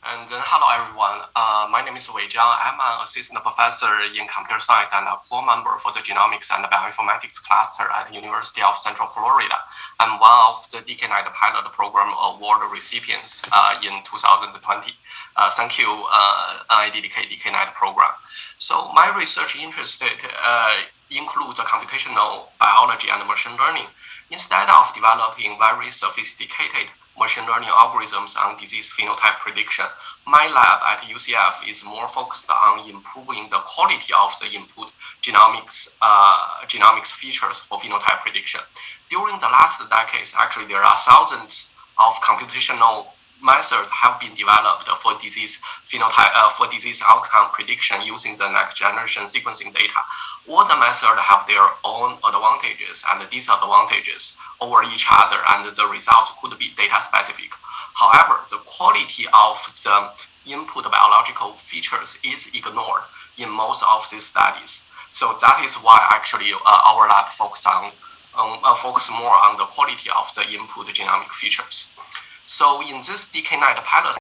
And hello everyone, my name is Wei Zhang. I'm an assistant professor in computer science and a core member for the genomics and bioinformatics cluster at the University of Central Florida. I'm one of the dkNET pilot program award recipients in 2020. Thank you, NIDDK dkNET program. So my research interest includes computational biology and machine learning. Instead of developing very sophisticated machine learning algorithms on disease phenotype prediction, my lab at UCF is more focused on improving the quality of the input genomics features for phenotype prediction. During the last decades, actually, there are thousands of computational methods have been developed for disease phenotype for disease outcome prediction using the next generation sequencing data. All the methods have their own advantages and disadvantages over each other, and the results could be data specific. However, the quality of the input biological features is ignored in most of these studies. So that is why actually our lab focus more on the quality of the input genomic features. So in this dkNET pilot,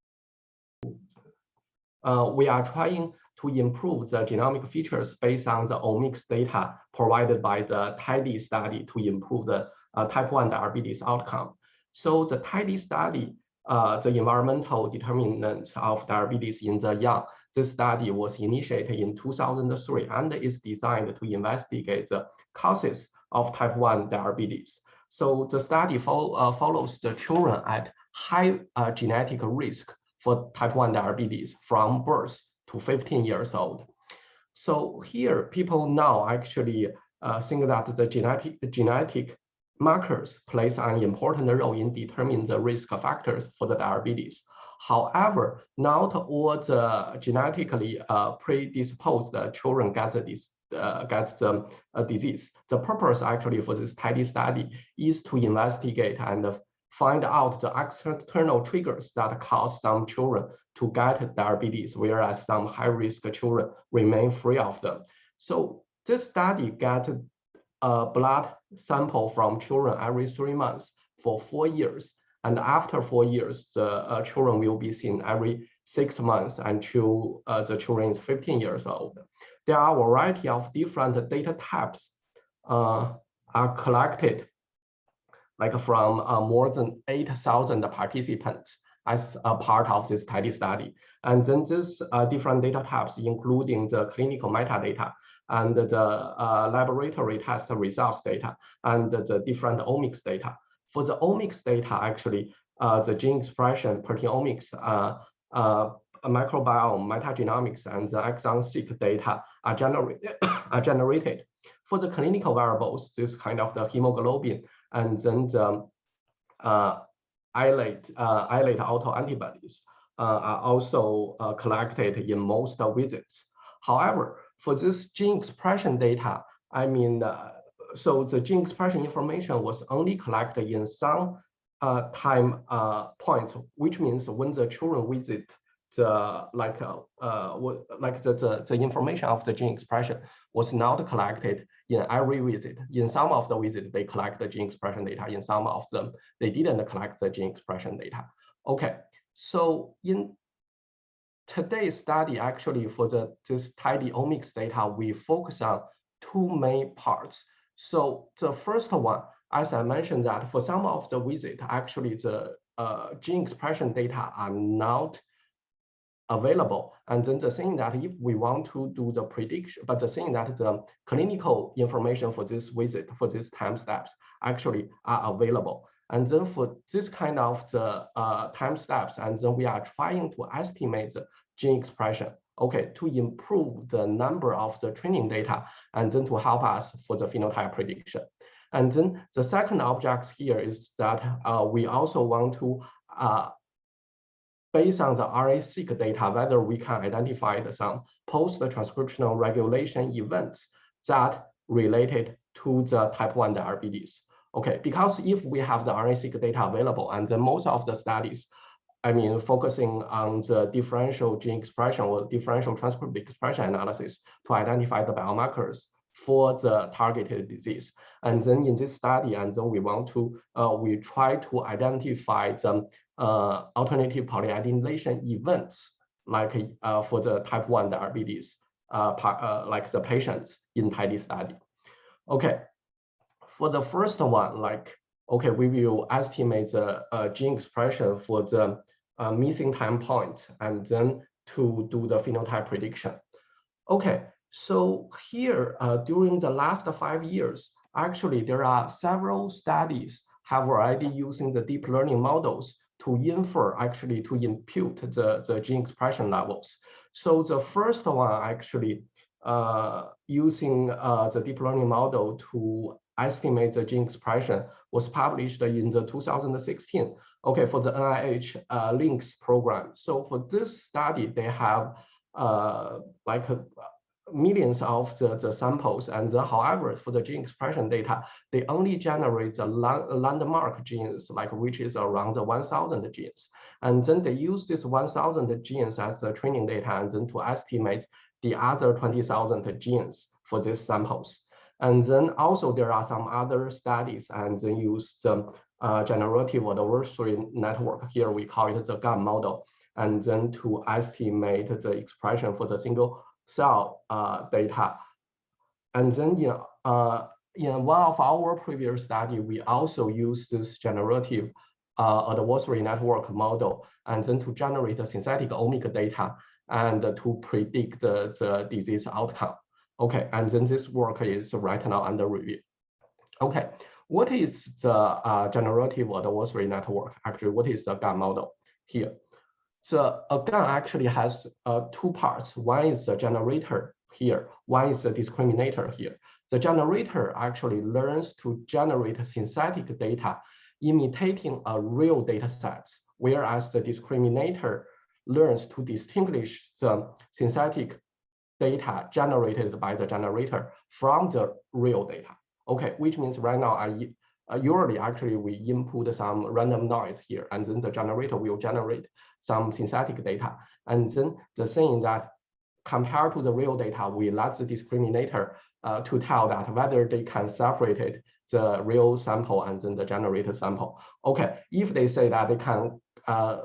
we are trying to improve the genomic features based on the omics data provided by the TIDY study to improve the type 1 diabetes outcome. So the TIDY study, the environmental determinants of diabetes in the young, this study was initiated in 2003 and is designed to investigate the causes of type 1 diabetes. So the study follows the children at high genetic risk for type 1 diabetes from birth to 15 years old. So here, people now actually think that the genetic markers plays an important role in determining the risk factors for the diabetes. However, not all the genetically predisposed children get the disease. The purpose actually for this TIDY study is to investigate and find out the external triggers that cause some children to get diabetes, whereas some high-risk children remain free of them. So this study got a blood sample from children every 3 months for 4 years. And after 4 years, the children will be seen every 6 months until the children is 15 years old. There are a variety of different data types are collected, like from more than 8,000 participants as a part of this TIDY study. And then this different data types, including the clinical metadata and the laboratory test results data and the different omics data. For the omics data, actually, the gene expression, proteomics, microbiome, metagenomics, and the exon-seq data are generated. For the clinical variables, this kind of the hemoglobin and then the islet autoantibodies are also collected in most visits. However, for this gene expression data, I mean, so the gene expression information was only collected in some time points, which means when the children visit the the information of the gene expression was not collected in every visit. In some of the visits, they collect the gene expression data. In some of them, they didn't collect the gene expression data. Okay, so in today's study, actually for this TIDY omics data, we focus on 2 main parts. So the first one, as I mentioned, that for some of the visits, actually the gene expression data are not available. And then the thing that if we want to do the prediction, but the thing that the clinical information for this visit, for these time steps actually are available. And then for this kind of the time steps, and then we are trying to estimate the gene expression, okay, to improve the number of the training data, and then to help us for the phenotype prediction. And then the second object here is that we also want to based on the RNA-seq data, whether we can identify some post-transcriptional regulation events that related to the type 1 diabetes. Okay, because if we have the RNA-seq data available, and then most of the studies, I mean, focusing on the differential gene expression or differential transcript expression analysis to identify the biomarkers for the targeted disease. And then in this study, and then we want to, we try to identify the alternative polyadenylation events, like for the type 1 diabetes, like the patients in TIDY study. Okay, for the first one, like, okay, we will estimate the gene expression for the missing time point, and then to do the phenotype prediction. Okay, so here during the last 5 years, actually there are several studies have already using the deep learning models to infer, actually to impute the gene expression levels. So the first one actually using the deep learning model to estimate the gene expression was published in the 2016. Okay, for the NIH LINKS program. So for this study, they have like millions of the samples, and however, for the gene expression data, they only generate the landmark genes, like which is around 1,000 genes. And then they use this 1,000 genes as the training data, and then to estimate the other 20,000 genes for these samples. And then also there are some other studies, and then use the generative adversarial network. Here we call it the GAN model, and then to estimate the expression for the single cell data. And then in one of our previous study, we also use this generative adversarial network model, and then to generate the synthetic omic data and to predict the disease outcome. Okay, and then this work is right now under review. Okay, what is the generative adversarial network? Actually, what is the GAN model here? So a GAN actually has two parts. One is the generator here, one is the discriminator here. The generator actually learns to generate synthetic data imitating a real data sets, whereas the discriminator learns to distinguish the synthetic data generated by the generator from the real data. Okay, which means right now usually actually we input some random noise here, and then the generator will generate some synthetic data. And then the thing that compared to the real data, we let the discriminator to tell that whether they can separate it, the real sample and then the generated sample. Okay, if they say that they can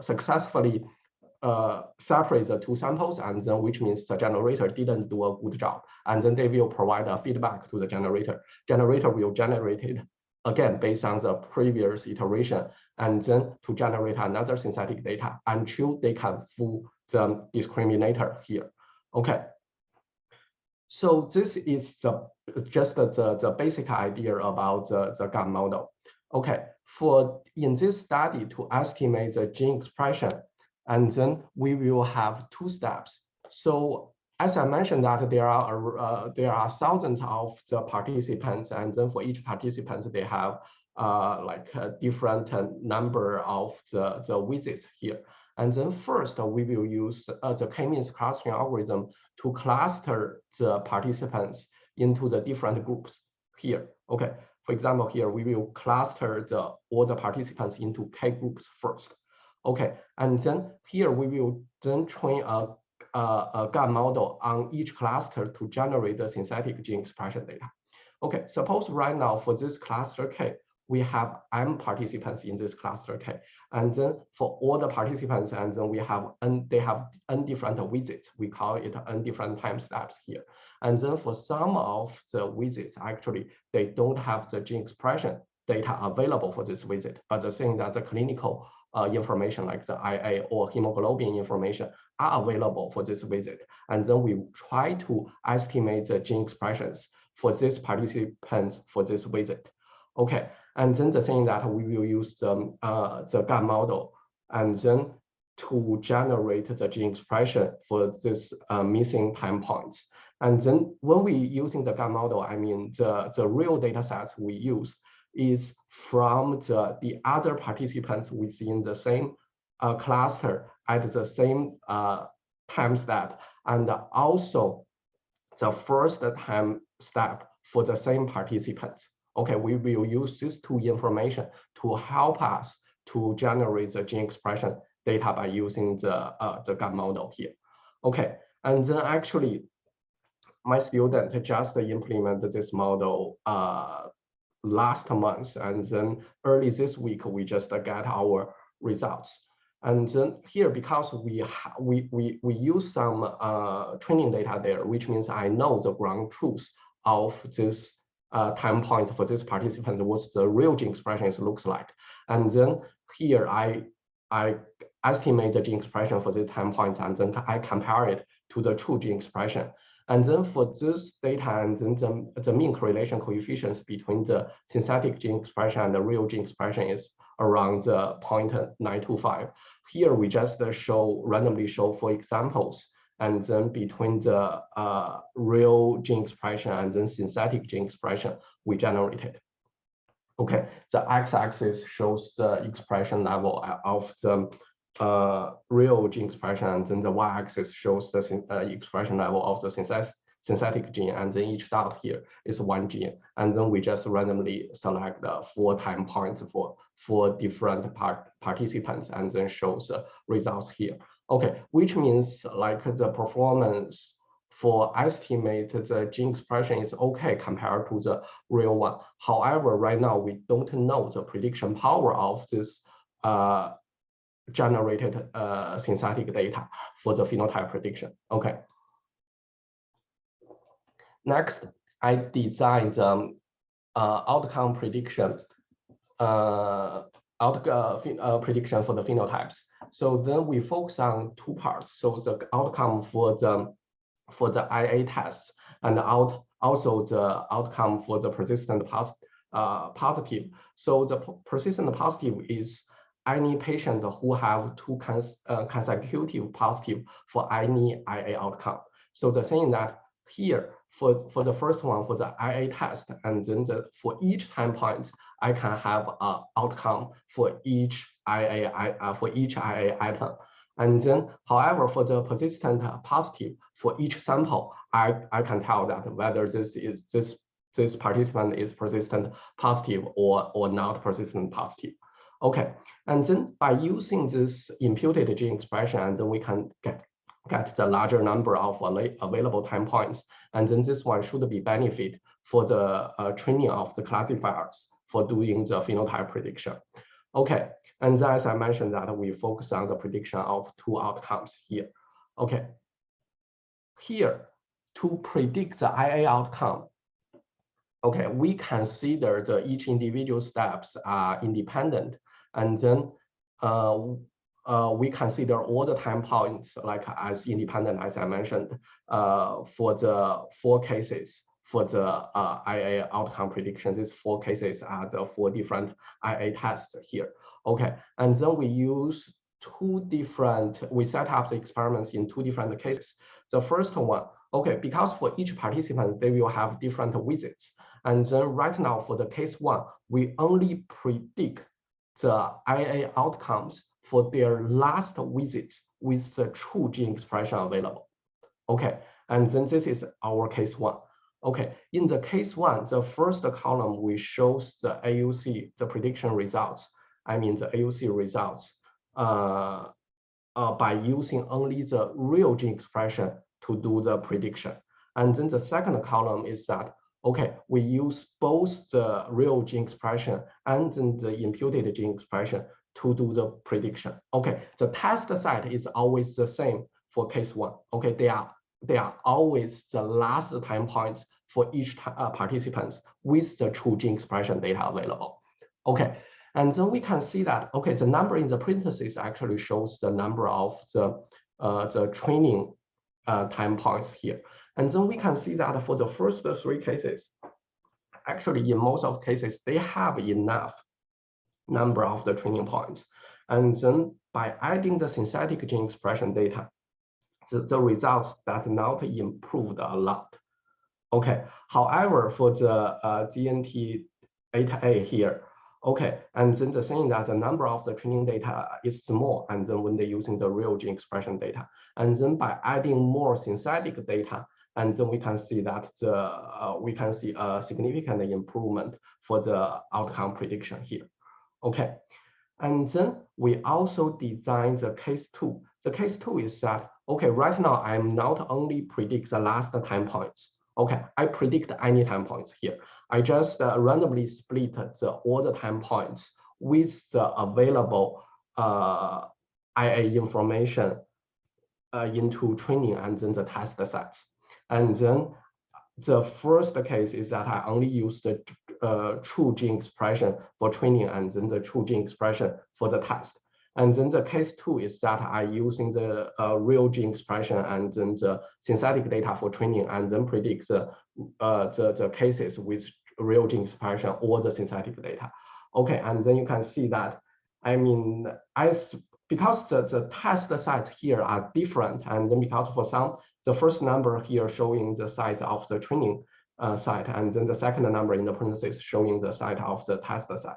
successfully separate the two samples, and then which means the generator didn't do a good job, and then they will provide a feedback to the generator. Generator will generate it again based on the previous iteration, and then to generate another synthetic data until they can fool the discriminator here. Okay, so this is just the basic idea about the GAN model. Okay, in this study to estimate the gene expression, and then we will have two steps. So as I mentioned that there are thousands of the participants, and then for each participant they have like a different number of the visits here. And then first we will use the k-means clustering algorithm to cluster the participants into the different groups here. Okay, for example, here we will cluster all the participants into k groups first. Okay, and then here we will then train a GAN model on each cluster to generate the synthetic gene expression data. Okay, suppose right now for this cluster K, we have m participants in this cluster K, and then for all the participants, and then they have n different visits. We call it n different time steps here. And then for some of the visits, actually they don't have the gene expression data available for this visit, but the thing that the clinical information like the IA or hemoglobin information are available for this visit. And then we try to estimate the gene expressions for this participants for this visit. Okay, and then the thing that we will use the GAN model and then to generate the gene expression for this missing time points. And then when we using the GAN model, I mean the real data sets we use is from the other participants within the same cluster at the same time step, and also the first time step for the same participants. Okay, we will use these two information to help us to generate the gene expression data by using the GAN model here. Okay, and then actually my student just implemented this model last month, and then early this week we just got our results. And then here, because we use some training data there, which means I know the ground truth of this time point for this participant, what the real gene expression looks like. And then here I estimate the gene expression for the time points, and then I compare it to the true gene expression. And then for this data, and then the mean correlation coefficients between the synthetic gene expression and the real gene expression is around 0.925. Here we just randomly show 4 examples, and then between the real gene expression and then synthetic gene expression we generated. Okay, the x-axis shows the expression level of the real gene expression, and then the y-axis shows the expression level of the synthetic gene, and then each dot here is 1 gene, and then we just randomly select 4 time points for 4 different participants, and then shows the results here. Okay, which means like the performance for estimate the gene expression is okay compared to the real one. However, right now we don't know the prediction power of this generated synthetic data for the phenotype prediction. Okay. Next, I designed the outcome prediction prediction for the phenotypes. So then we focus on 2 parts. So the outcome for the IA test, and also the outcome for the persistent positive. So the persistent positive is any patient who have 2 consecutive positive for any IA outcome. So the thing that here for the first one, for the IA test, and then for each time point, I can have an outcome for each IA item. And then, however, for the persistent positive, for each sample, I can tell that whether this participant is persistent positive or not persistent positive. Okay, and then by using this imputed gene expression, and then we can get the larger number of available time points, and then this one should be benefit for the training of the classifiers for doing the phenotype prediction. Okay, and then as I mentioned that we focus on the prediction of 2 outcomes here. Okay, here to predict the IA outcome, okay, we consider each individual steps are independent, and then we consider all the time points like as independent, as I mentioned, for the 4 cases for the IA outcome predictions. These 4 cases are the 4 different IA tests here. Okay, and then we set up the experiments in 2 different cases. The first one, okay, because for each participant, they will have different visits. And then right now for the case 1, we only predict the IA outcomes for their last visits with the true gene expression available. Okay, and then this is our case 1. Okay, in the case 1, the first column we shows the AUC, the prediction results. I mean the AUC results by using only the real gene expression to do the prediction. And then the second column is that, okay, we use both the real gene expression and then the imputed gene expression to do the prediction. Okay, the test site is always the same for case 1. Okay, they are always the last time points for each participants with the true gene expression data available. Okay, and then we can see that, okay, the number in the parentheses actually shows the number of the training time points here. And then we can see that for the first 3 cases, actually in most of cases, they have enough number of the training points. And then by adding the synthetic gene expression data, the results does not improve a lot. Okay, however, for the GNT8A here, okay, and then the thing that the number of the training data is small, and then when they're using the real gene expression data, and then by adding more synthetic data, and then we can see that we can see a significant improvement for the outcome prediction here. Okay, and then we also designed the case 2. The case 2 is that, okay, right now I'm not only predict the last time points. Okay, I predict any time points here. I just randomly split all the time points with the available IA information into training and then the test sets. And then the first case is that I only use the true gene expression for training and then the true gene expression for the test. And then the case 2 is that I using the real gene expression and then the synthetic data for training and then predict the cases with real gene expression or the synthetic data. Okay, and then you can see that, I mean, because the test sites here are different, and then because for some, the first number here showing the size of the training site, and then the second number in the parentheses showing the site of the test site.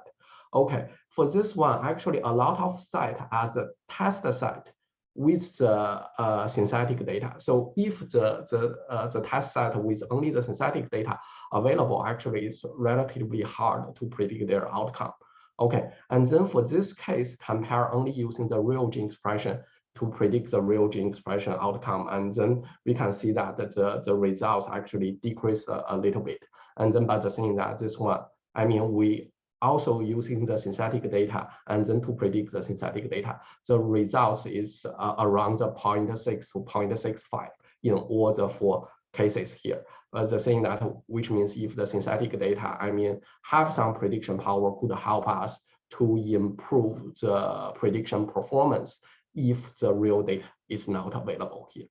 Okay, for this one, actually a lot of sites are the test site with the synthetic data. So if the test site with only the synthetic data available, actually it's relatively hard to predict their outcome. Okay, and then for this case, compare only using the real gene expression to predict the real gene expression outcome. And then we can see that the results actually decrease a little bit. And then by the thing that this one, I mean, we also using the synthetic data and then to predict the synthetic data, the results is around the 0.6 to 0.65 in all the 4 cases here. The thing that, which means if the synthetic data, I mean, have some prediction power could help us to improve the prediction performance if the real data is not available here.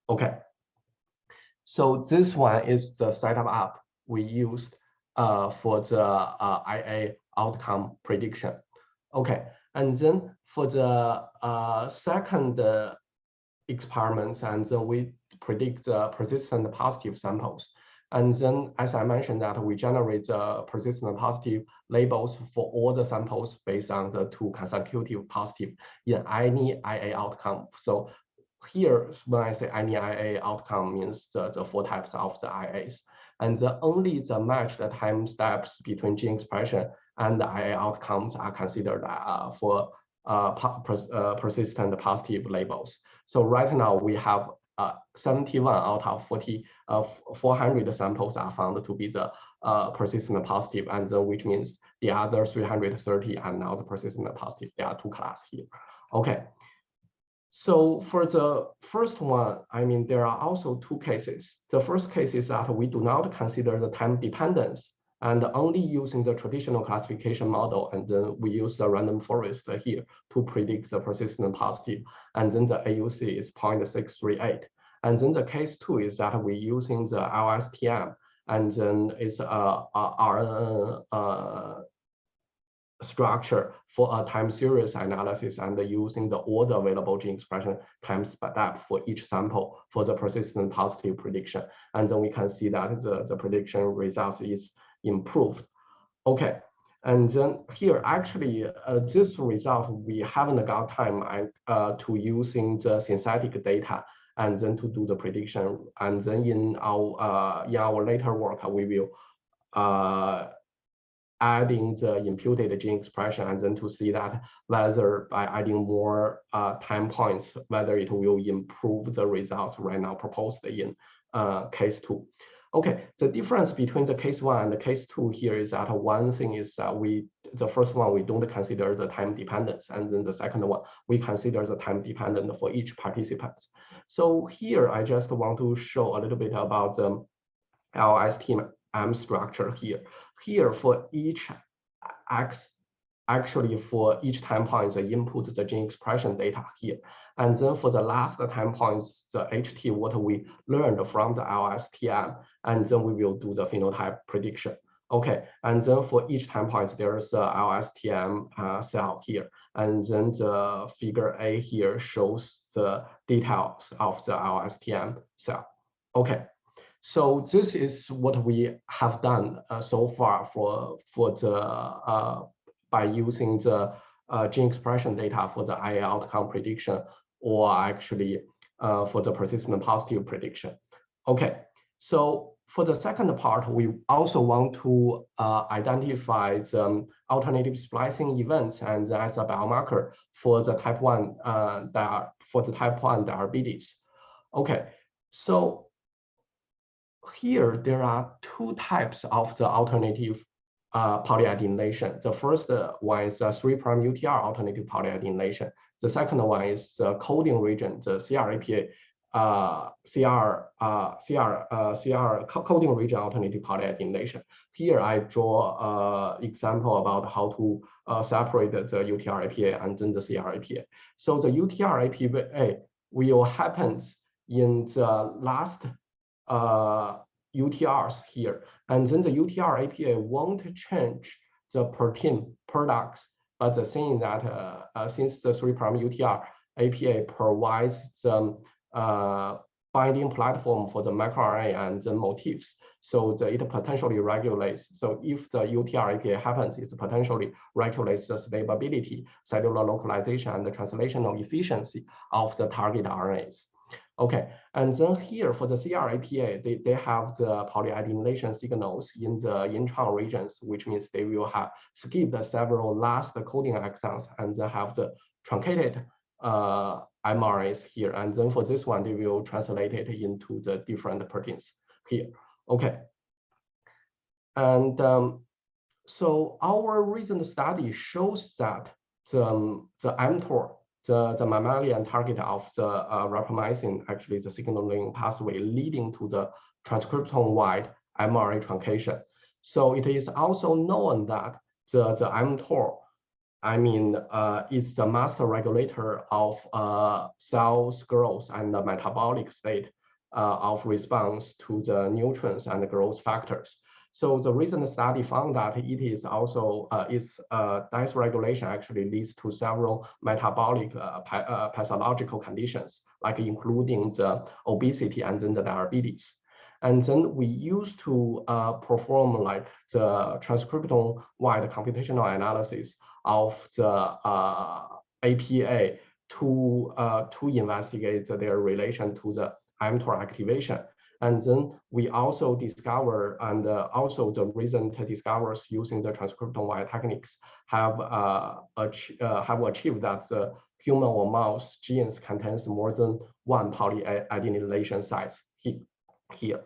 Okay, so this one is the setup app we used for the IA outcome prediction. Okay, and then for the second experiments, and then we predict the persistent positive samples. And then, as I mentioned, that we generate the persistent positive labels for all the samples based on the 2 consecutive positive in any IA outcome. So here, when I say any IA outcome, means the 4 types of the IAs. And only the matched time steps between gene expression and the IA outcomes are considered for persistent positive labels. So right now we have 71 out of 400 samples are found to be the persistent positive, and then which means the other 330 are not persistent positive. There are 2 classes here. Okay. So for the first one, I mean, there are also 2 cases. The first case is that we do not consider the time dependence and only using the traditional classification model, and then we use the random forest here to predict the persistent positive, and then the AUC is 0.638. And then the case 2 is that we're using the LSTM, and then it's a RNN structure for a time series analysis and using all the available gene expression time step for each sample for the persistent positive prediction. And then we can see that the prediction results is improved. Okay, and then here actually this result we haven't got time to using the synthetic data and then to do the prediction. And then in our later work we will adding the imputed gene expression and then to see that whether by adding more time points, whether it will improve the results right now proposed in case 2. Okay, the difference between the case 1 and the case 2 here is that one thing is that the first one, we don't consider the time dependence. And then the second one, we consider the time dependent for each participant. So here, I just want to show a little bit about the LSTM structure here. Here for each X, actually for each time point, the input the gene expression data here. And then for the last time points, the HT, what we learned from the LSTM, and then we will do the phenotype prediction. Okay, and then for each time point, there's a LSTM cell here. And then the figure A here shows the details of the LSTM cell. Okay, so this is what we have done so far for the by using the gene expression data for the IA outcome prediction, or actually for the persistent positive prediction. Okay, so for the second part, we also want to identify the alternative splicing events and as a biomarker for the type 1 diabetes. Okay, so here there are 2 types of the alternative polyadenylation. The first one is 3' UTR alternative polyadenylation. The second one is coding region, the CRAPA, coding region alternative polyadenylation. Here I draw example about how to separate the UTR-APA and then the CRAPA. So the UTR-APA will happen in the last UTRs here, and then the UTR-APA won't change the protein products. But the thing that since the 3' UTR-APA provides the binding platform for the microRNA and the motifs, so it potentially regulates. So if the UTR-APA happens, it potentially regulates the stability, cellular localization, and the translational efficiency of the target RNAs. Okay, and then here for the CRAPA, they have the polyadenylation signals in the intron regions, which means they will have skipped several last coding exons and then have the truncated mRNAs here. And then for this one, they will translate it into the different proteins here. Okay. And so our recent study shows that the mTOR, the mammalian target of the rapamycin, actually the signaling pathway leading to the transcriptome-wide mRNA truncation. So it is also known that the mTOR, is the master regulator of cells growth and the metabolic state of response to the nutrients and the growth factors. So the recent study found that it is also dysregulation actually leads to several metabolic pathological conditions, like including the obesity and then the diabetes. And then we used to perform like the transcriptome-wide computational analysis of the APA to investigate their relation to the mTOR activation. And then we also discover, and also the recent discoveries using the transcriptome-wide techniques have achieved that the human or mouse genes contains more than one polyadenylation site here.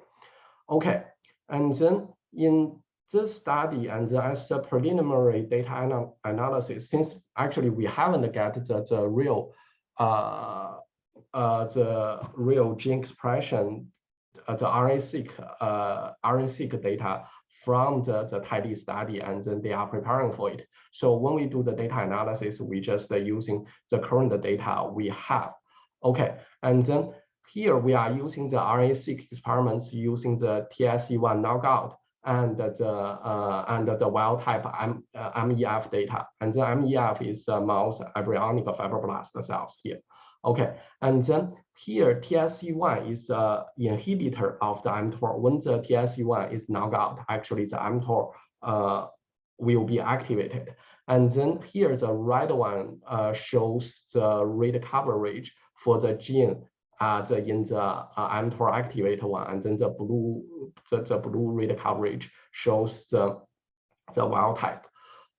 Okay, and then in this study and as a preliminary data analysis, since actually we haven't got the real gene expression, the RNA-seq data from the TIDE study, and then they are preparing for it. So when we do the data analysis, we just using the current data we have. Okay, and then here we are using the RNA-seq experiments using the TSC1 knockout and the wild type MEF data, and the MEF is mouse embryonic fibroblast cells here. Okay, and then here TSC1 is the inhibitor of the mTOR. When the TSC1 is knocked out, actually the mTOR will be activated. And then here the red one shows the rate coverage for the gene in the mTOR activator one, and then the blue rate coverage shows the wild type.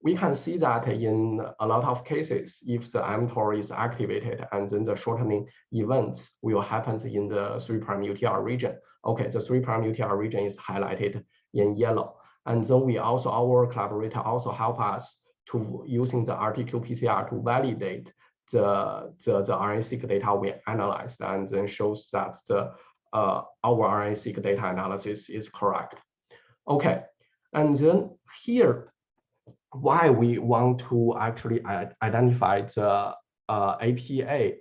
We can see that in a lot of cases, if the mTOR is activated, and then the shortening events will happen in the 3' UTR region. Okay, the 3' UTR region is highlighted in yellow. And then we also, our collaborator also help us to using the RT-qPCR to validate the RNA-seq data we analyzed, and then shows that our RNA-seq data analysis is correct. Okay, and then here, why we want to actually identify the APA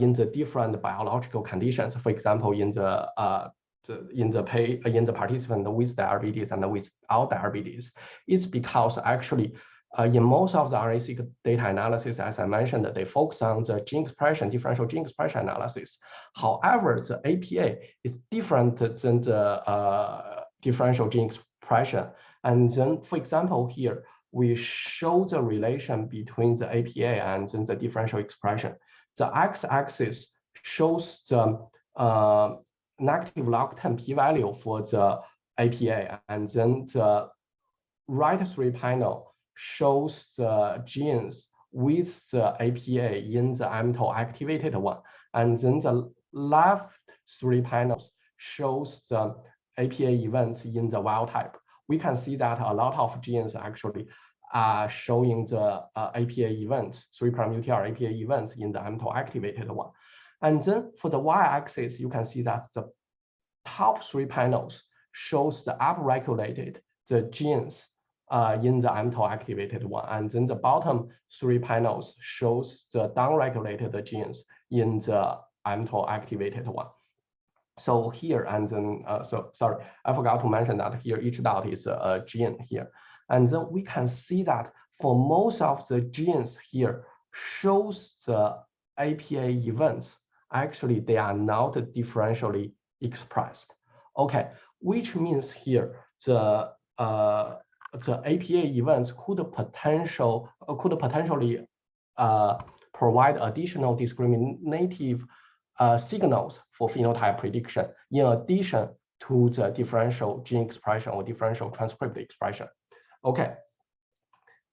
in the different biological conditions. For example, in the participant with diabetes and without diabetes, is because actually in most of the RNA-seq data analysis, as I mentioned, they focus on the gene expression, differential gene expression analysis. However, the APA is different than the differential gene expression. And then, for example, here we show the relation between the APA and then the differential expression. The x-axis shows the negative log 10 p-value for the APA, and then the right 3 panel shows the genes with the APA in the mTOR activated one, and then the left 3 panels shows the APA events in the wild type. we can see that a lot of genes actually are showing the APA events, 3' UTR APA events in the mTOR activated one. And then for the y-axis, you can see that the top 3 panels shows the upregulated the genes in the mTOR activated one, and then the bottom 3 panels shows the downregulated genes in the mTOR activated one. So here, and then, sorry, I forgot to mention that here each dot is a gene here. And then we can see that for most of the genes here shows the APA events, actually they are not differentially expressed. Okay, which means here the APA events could potentially provide additional discriminative signals for phenotype prediction, in addition to the differential gene expression or differential transcript expression. Okay,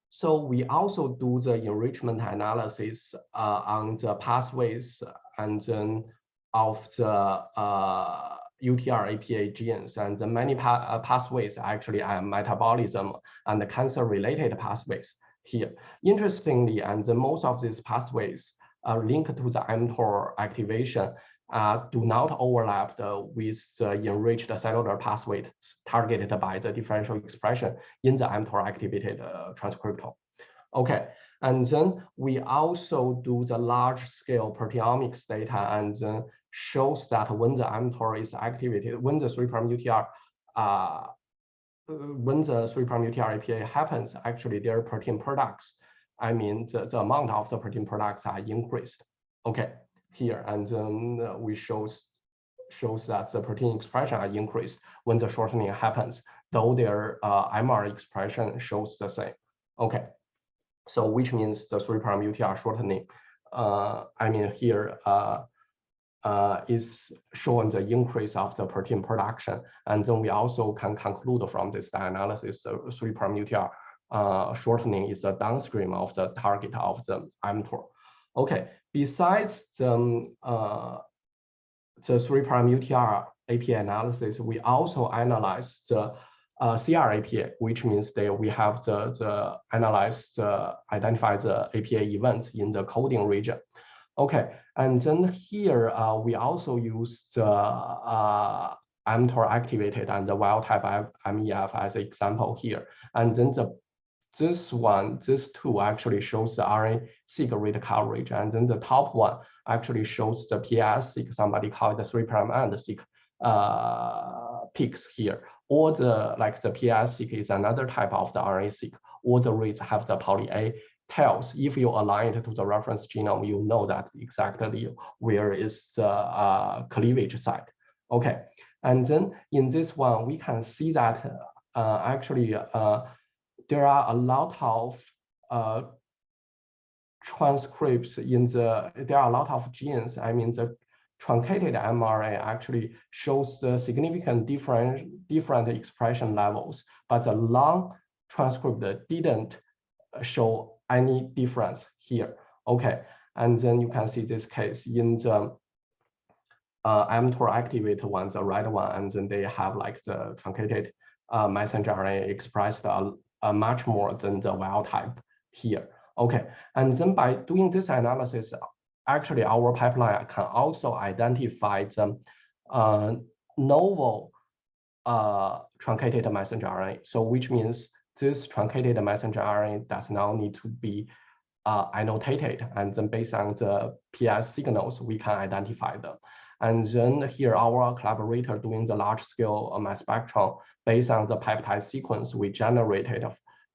so we also do the enrichment analysis on the pathways and then of the UTR APA genes, and the many pathways actually are metabolism and the cancer-related pathways here. Interestingly, and the most of these pathways linked to the mTOR activation do not overlap with the enriched cellular pathway targeted by the differential expression in the mTOR activated transcriptome. Okay, and then we also do the large-scale proteomics data, and then shows that when the mTOR is activated, when the 3' UTR APA happens, actually their protein products, I mean the amount of the protein products are increased. Okay, here, and then we shows that the protein expression are increased when the shortening happens, though their MR expression shows the same. Okay, so which means the 3' UTR shortening, I mean here is showing the increase of the protein production, and then we also can conclude from this analysis the 3' UTR shortening is the downstream of the target of the mTOR. Okay, besides the 3' UTR APA analysis, we also analyze the CR APA, which means that we have identify the APA events in the coding region. Okay, and then here we also use the mTOR activated and the wild type MEF as an example here. And then this two actually shows the RNA-seq rate coverage, and then the top one actually shows the PAS-seq, somebody called the 3' and seq peaks here. Or the PAS-seq is another type of the RNA-seq. All the rates have the poly A tails. If you align it to the reference genome, you know that exactly where is the cleavage site. Okay, and then in this one, we can see that actually there are a lot of transcripts there are a lot of genes. I mean, the truncated mRNA actually shows the significant different expression levels, but the long transcript didn't show any difference here. Okay, and then you can see this case in the mTOR activated one, the red one, and then they have like the truncated messenger RNA expressed much more than the wild type here. Okay, and then by doing this analysis, actually our pipeline can also identify the novel truncated messenger RNA. So which means this truncated messenger RNA does not need to be annotated, and then based on the PS signals, we can identify them. And then here our collaborator doing the large scale mass spectrum based on the peptide sequence we generated,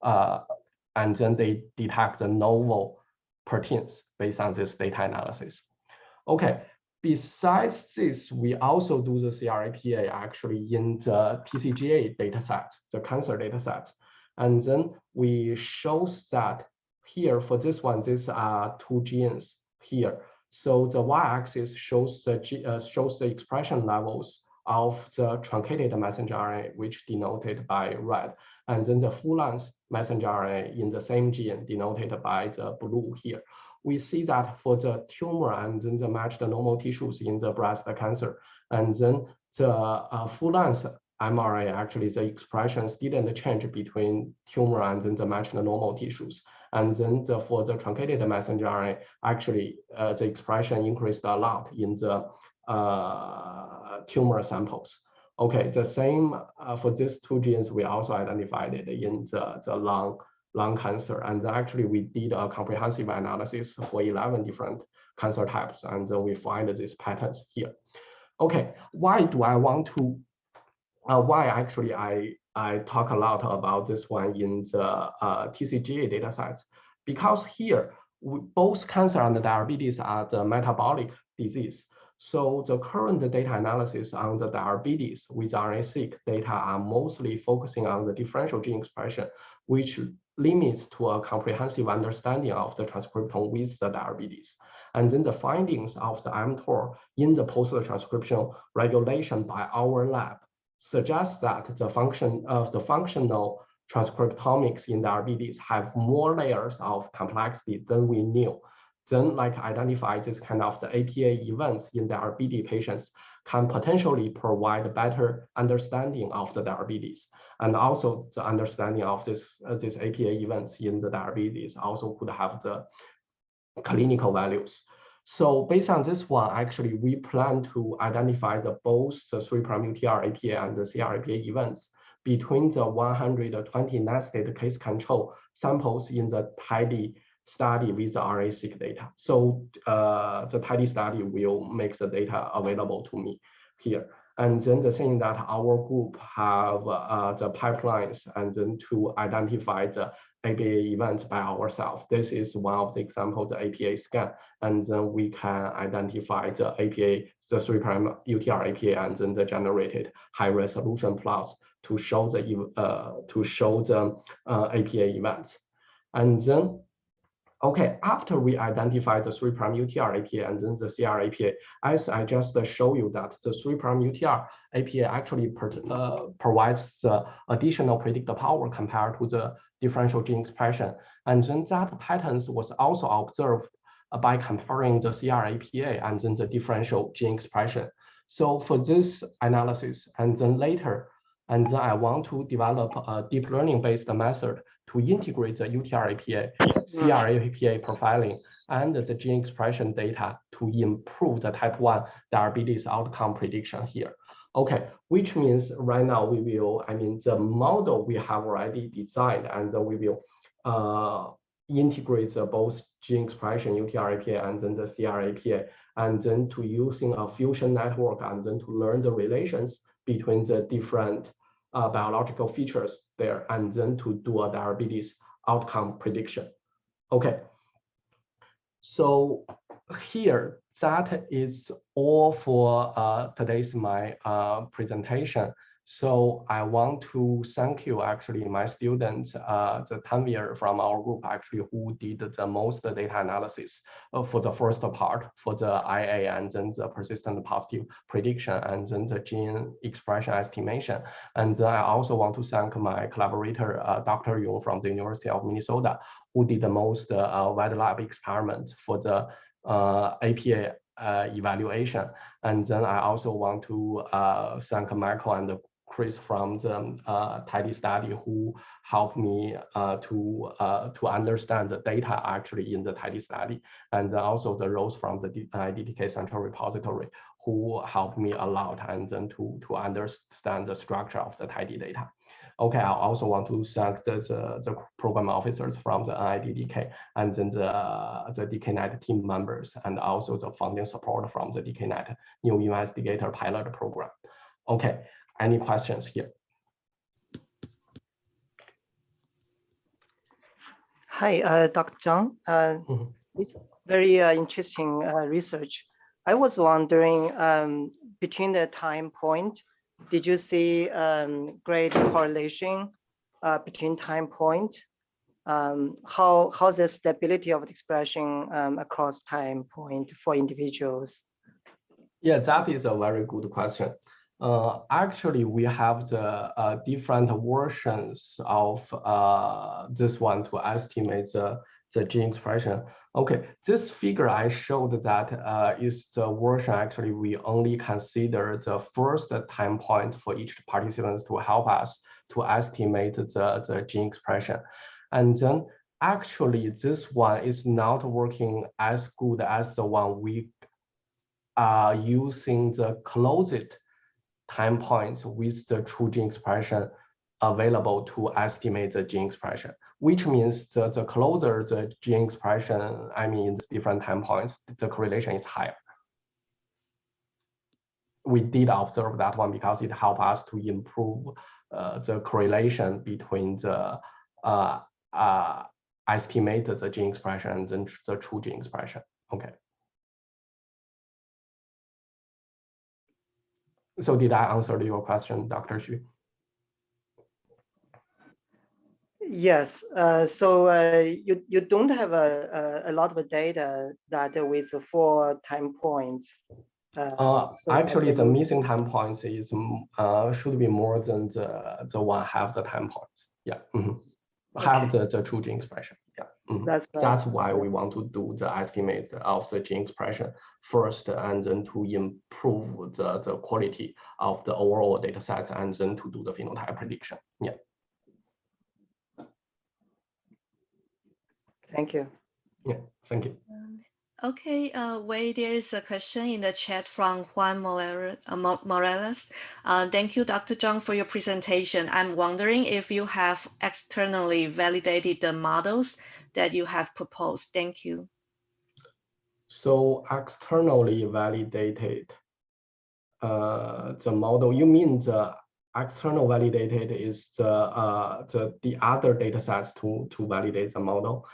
and then they detect the novel proteins based on this data analysis. Okay, besides this, we also do the CRAPA actually in the TCGA dataset, the cancer dataset. And then we show that here for this one, these are two genes here. So the y-axis shows the expression levels of the truncated messenger RNA, which denoted by red, and then the full-length messenger RNA in the same gene denoted by the blue here. We see that for the tumor and then the matched normal tissues in the breast cancer, and then the full-length mRNA, actually the expressions didn't change between tumor and then the matched normal tissues. And then for the truncated messenger RNA, actually the expression increased a lot in the tumor samples. Okay, the same for these two genes, we also identified it in the lung cancer. And actually we did a comprehensive analysis for 11 different cancer types, and then we find these patterns here. Okay, why do I want to, why actually I talk a lot about this one in the TCGA data sets? Because here, both cancer and diabetes are the metabolic disease. So the current data analysis on the diabetes with RNA-seq data are mostly focusing on the differential gene expression, which limits to a comprehensive understanding of the transcriptome with the diabetes. And then the findings of the mTOR in the post-transcriptional regulation by our lab suggests that the function of the functional transcriptomics in diabetes have more layers of complexity than we knew. Then like identify this kind of the APA events in diabetes patients can potentially provide better understanding of the diabetes. And also the understanding of this APA events in the diabetes also could have the clinical values. So based on this one, actually we plan to identify both the 3' UTR APA and the CR APA events between the 120 nested case control samples in the TIDY study with the RNA-seq data. So the TIDY study will make the data available to me here. And then the thing that our group have the pipelines and then to identify the APA events by ourselves. This is one of the examples, the APA scan, and then we can identify the APA, the 3' UTR APA, and then the generated high resolution plots to show the APA events. And then, okay, after we identify the 3' UTR APA and then the CR APA, as I just showed you that the 3' UTR APA actually provides additional predictive power compared to the differential gene expression. And then that patterns was also observed by comparing the CR APA and then the differential gene expression. So for this analysis, and then later, and then I want to develop a deep learning based method to integrate the UTR APA, CR APA profiling, and the gene expression data to improve the type 1 diabetes outcome prediction here. Okay, which means right now we will, the model we have already designed, and then we will integrate both gene expression, UTR APA, and then the CR APA, and then to using a fusion network, and then to learn the relations between the different biological features there, and then to do a diabetes outcome prediction. Okay, so here, that is all for today's my presentation. So I want to thank you, actually, my students, the Tanvir from our group, actually, who did the most data analysis for the first part for the IA and then the persistent positive prediction and then the gene expression estimation. And I also want to thank my collaborator, Dr. Yong from the University of Minnesota, who did the most wet lab experiments for the APA evaluation. And then I also want to thank Michael and Chris from the TIDY study who helped me to understand the data actually in the TIDY study, and then also the Rose from the DTK Central Repository who helped me a lot, and then to understand the structure of the TIDY data. Okay, I also want to thank the program officers from the NIDDK and then the dkNET team members, and also the funding support from the dkNET new investigator pilot program. Okay, any questions here? Hi, Dr. Zhang. It's very interesting research. I was wondering, between the time point, did you see great correlation between time point? How's the stability of the expression across time point for individuals? Yeah, that is a very good question. Actually, we have the different versions of this one to estimate the gene expression. Okay, this figure I showed that is the version actually we only consider the first time point for each participant to help us to estimate the gene expression. And then actually this one is not working as good as the one we are using the closest time points with the true gene expression available to estimate the gene expression, which means the closer the gene expression, I mean, different time points, the correlation is higher. We did observe that one because it helped us to improve the correlation between the estimated the gene expression and then the true gene expression. Okay. So did I answer your question, Dr. Xu? Yes. So you don't have a lot of data that with 4 time points. So actually, the missing time points is should be more than the one half the time points. Yeah, half the true gene expression. Yeah, that's right. That's why we want to do the estimate of the gene expression first, and then to improve the quality of the overall data set, and then to do the phenotype prediction. Yeah. Thank you. Yeah, thank you. Okay, Wei, there is a question in the chat from Juan Morales. Thank you, Dr. Zhang, for your presentation. I'm wondering if you have externally validated the models that you have proposed. Thank you. So externally validated the model, you mean the external validated is the other data sets to validate the model?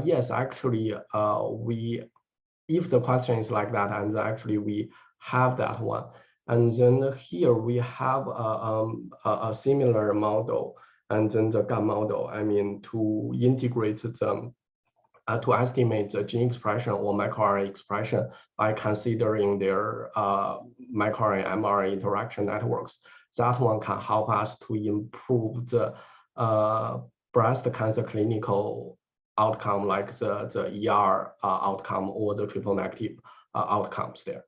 Yes, actually, if the question is like that, and actually we have that one. And then here we have a similar model, and then the GAN model, I mean, to integrate them to estimate the gene expression or microRNA expression by considering their microRNA mRNA interaction networks. That one can help us to improve the breast cancer clinical outcome, like the ER outcome or the triple negative outcomes there.